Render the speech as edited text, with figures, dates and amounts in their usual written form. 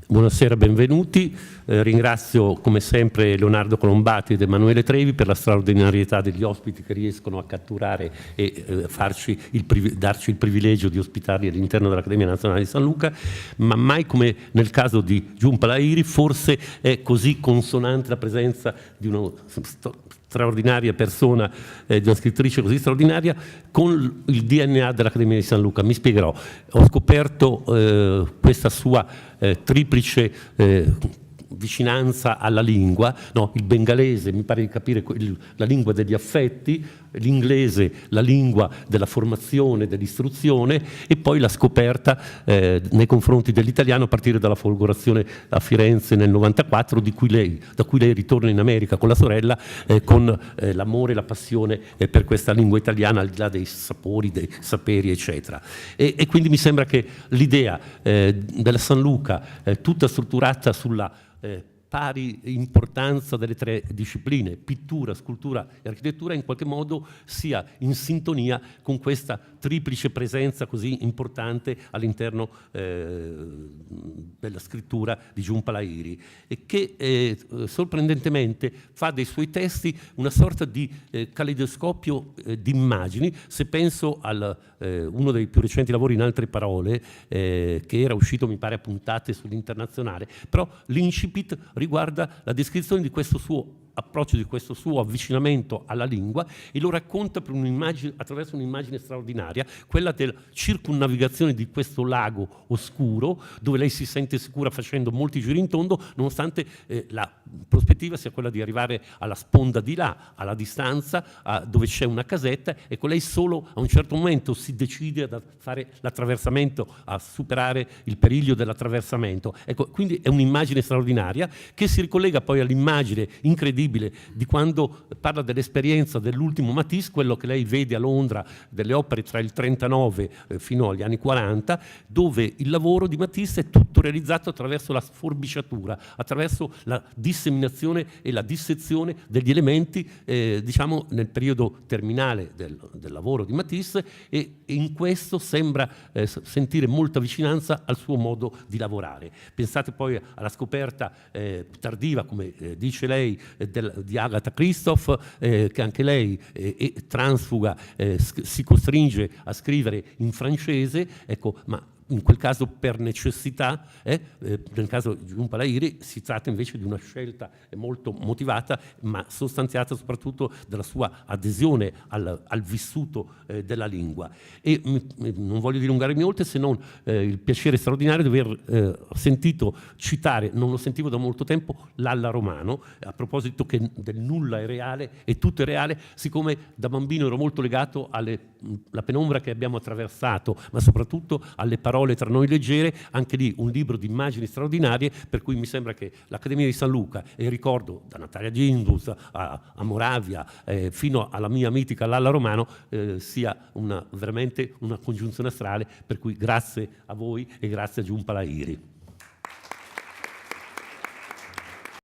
Buonasera, benvenuti. Ringrazio come sempre Leonardo Colombati ed Emanuele Trevi per la straordinarietà degli ospiti che riescono a catturare e darci il privilegio di ospitarli all'interno dell'Accademia Nazionale di San Luca, ma mai come nel caso di Jhumpa Lahiri forse è così consonante la presenza di una straordinaria persona, di una scrittrice così straordinaria, con il DNA dell'Accademia di San Luca. Mi spiegherò. Ho scoperto questa sua triplice vicinanza alla lingua, no, il bengalese mi pare di capire la lingua degli affetti, l'inglese la lingua della formazione, dell'istruzione, e poi la scoperta nei confronti dell'italiano a partire dalla folgorazione a Firenze nel 94, da cui lei ritorna in America con la sorella, con l'amore e la passione per questa lingua italiana, al di là dei sapori, dei saperi, eccetera. E quindi mi sembra che l'idea della San Luca, tutta strutturata sulla pari importanza delle tre discipline, pittura, scultura e architettura, in qualche modo sia in sintonia con questa triplice presenza così importante all'interno della scrittura di Jhumpa Lahiri, e che sorprendentemente fa dei suoi testi una sorta di caleidoscopio di immagini. Se penso a uno dei più recenti lavori, In altre parole, che era uscito mi pare a puntate sull'Internazionale, però l'incipit riguarda la descrizione di questo suo approccio, di questo suo avvicinamento alla lingua, e lo racconta per attraverso un'immagine straordinaria, quella della circumnavigazione di questo lago oscuro, dove lei si sente sicura facendo molti giri in tondo, nonostante la prospettiva sia quella di arrivare alla sponda di là, alla distanza, dove c'è una casetta. Ecco, lei solo a un certo momento si decide a fare l'attraversamento, a superare il periglio dell'attraversamento. Ecco, quindi è un'immagine straordinaria che si ricollega poi all'immagine incredibile di quando parla dell'esperienza dell'ultimo Matisse, quello che lei vede a Londra, delle opere tra il 39 fino agli anni 40, dove il lavoro di Matisse è tutto realizzato attraverso la sforbiciatura, attraverso la disseminazione e la dissezione degli elementi, diciamo, nel periodo terminale del lavoro di Matisse, e in questo sembra sentire molta vicinanza al suo modo di lavorare. Pensate poi alla scoperta tardiva, come dice lei, di Agatha Christoph, che anche lei transfuga, si costringe a scrivere in francese, ecco, ma in quel caso per necessità, nel caso di Jhumpa Lahiri si tratta invece di una scelta molto motivata, ma sostanziata soprattutto dalla sua adesione al vissuto della lingua. E non voglio dilungarmi oltre, se non il piacere straordinario di aver sentito citare, non lo sentivo da molto tempo, Lalla Romano, a proposito che del nulla è reale e tutto è reale. Siccome da bambino ero molto legato alla penombra che abbiamo attraversato, ma soprattutto alle parole tra noi leggere, anche lì un libro di immagini straordinarie, per cui mi sembra che l'Accademia di San Luca, e ricordo da Natalia Ginzburg a Moravia fino alla mia mitica Lalla Romano, sia veramente una congiunzione astrale, per cui grazie a voi e grazie a Jhumpa Lahiri.